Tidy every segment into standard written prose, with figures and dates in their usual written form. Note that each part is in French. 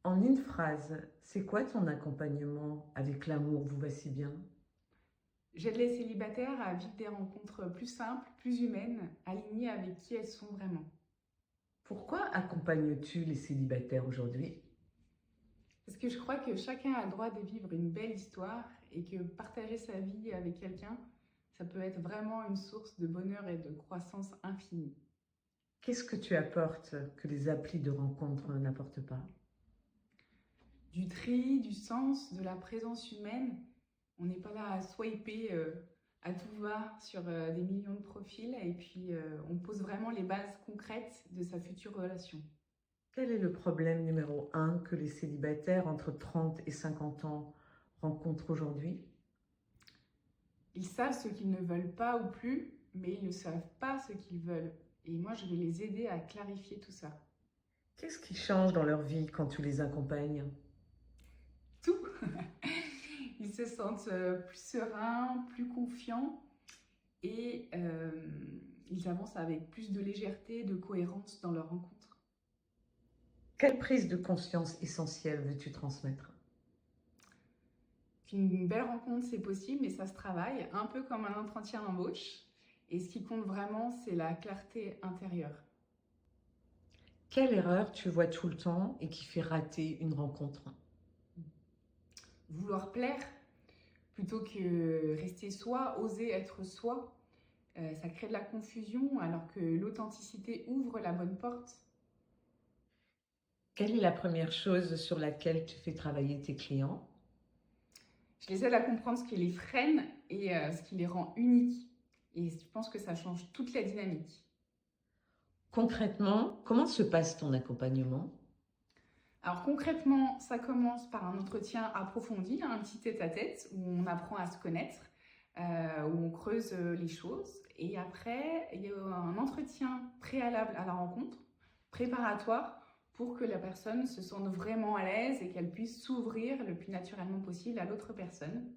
En une phrase, c'est quoi ton accompagnement avec l'amour vous va si bien? J'aide les célibataires à vivre des rencontres plus simples, plus humaines, alignées avec qui elles sont vraiment. Pourquoi accompagnes-tu les célibataires aujourd'hui? Parce que je crois que chacun a le droit de vivre une belle histoire et que partager sa vie avec quelqu'un, ça peut être vraiment une source de bonheur et de croissance infinie. Qu'est-ce que tu apportes que les applis de rencontre n'apportent pas? Du tri, du sens, de la présence humaine. On n'est pas là à swiper à tout va sur des millions de profils et puis on pose vraiment les bases concrètes de sa future relation. Quel est le problème numéro un que les célibataires entre 30 et 50 ans rencontrent aujourd'hui? Ils savent ce qu'ils ne veulent pas ou plus, mais ils ne savent pas ce qu'ils veulent. Et moi, je vais les aider à clarifier tout ça. Qu'est-ce qui change dans leur vie quand tu les accompagnes? Tout. Ils se sentent plus sereins, plus confiants et ils avancent avec plus de légèreté, de cohérence dans leur rencontre. Quelle prise de conscience essentielle veux-tu transmettre? Qu'une belle rencontre, c'est possible, mais ça se travaille, un peu comme un entretien d'embauche. Et ce qui compte vraiment, c'est la clarté intérieure. Quelle erreur tu vois tout le temps et qui fait rater une rencontre? Vouloir plaire plutôt que rester soi, oser être soi, ça crée de la confusion alors que l'authenticité ouvre la bonne porte. Quelle est la première chose sur laquelle tu fais travailler tes clients? Je les aide à comprendre ce qui les freine et ce qui les rend uniques. Et je pense que ça change toute la dynamique. Concrètement, comment se passe ton accompagnement? Alors concrètement, ça commence par un entretien approfondi, un petit tête-à-tête où on apprend à se connaître, où on creuse les choses. Et après, il y a un entretien préalable à la rencontre, préparatoire, pour que la personne se sente vraiment à l'aise et qu'elle puisse s'ouvrir le plus naturellement possible à l'autre personne.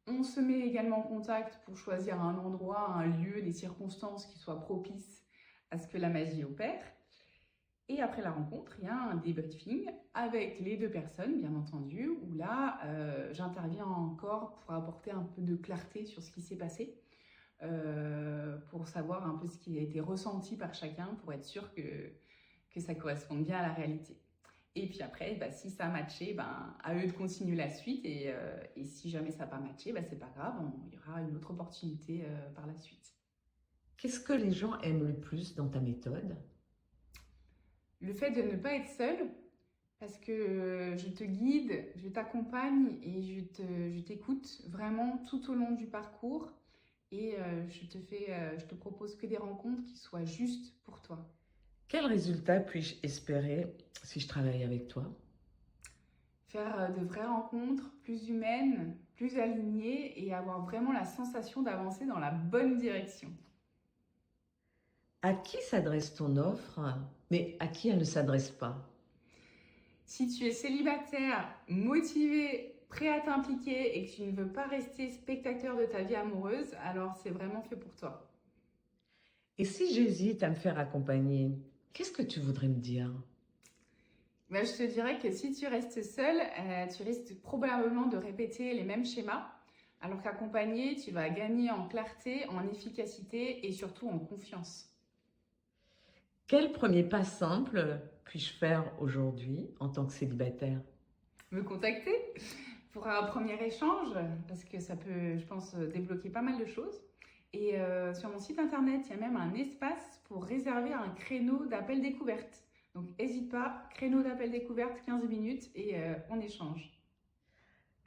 On se met également en contact pour choisir un endroit, un lieu, des circonstances qui soient propices à ce que la magie opère. Et après la rencontre, il y a un débriefing avec les deux personnes, bien entendu, où là, j'interviens encore pour apporter un peu de clarté sur ce qui s'est passé, pour savoir un peu ce qui a été ressenti par chacun, pour être sûr que ça corresponde bien à la réalité. Et puis après, bah, si ça a matché, ben, à eux de continuer la suite. Et si jamais ça n'a pas matché, bah, c'est pas grave, il y aura une autre opportunité par la suite. Qu'est-ce que les gens aiment le plus dans ta méthode? Le fait de ne pas être seul, parce que je te guide, je t'accompagne et je t'écoute vraiment tout au long du parcours. Et je te propose que des rencontres qui soient justes pour toi. Quel résultat puis-je espérer si je travaille avec toi? Faire de vraies rencontres plus humaines, plus alignées et avoir vraiment la sensation d'avancer dans la bonne direction. À qui s'adresse ton offre, mais à qui elle ne s'adresse pas? Si tu es célibataire, motivé, prêt à t'impliquer et que tu ne veux pas rester spectateur de ta vie amoureuse, alors c'est vraiment fait pour toi. Et si j'hésite à me faire accompagner, qu'est-ce que tu voudrais me dire? Ben, je te dirais que si tu restes seul, tu risques probablement de répéter les mêmes schémas, alors qu'accompagné, tu vas gagner en clarté, en efficacité et surtout en confiance. Quel premier pas simple puis-je faire aujourd'hui en tant que célibataire? Me contacter pour un premier échange, parce que ça peut, je pense, débloquer pas mal de choses. Et sur mon site internet, il y a même un espace pour réserver un créneau d'appel découverte. Donc n'hésite pas, créneau d'appel découverte, 15 minutes et on échange.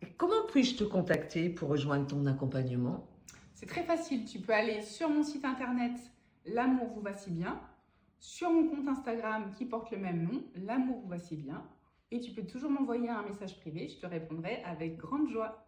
Et comment puis-je te contacter pour rejoindre ton accompagnement? C'est très facile, tu peux aller sur mon site internet L'amour vous va si bien, sur mon compte Instagram qui porte le même nom, L'amour vous va si bien, et tu peux toujours m'envoyer un message privé, je te répondrai avec grande joie.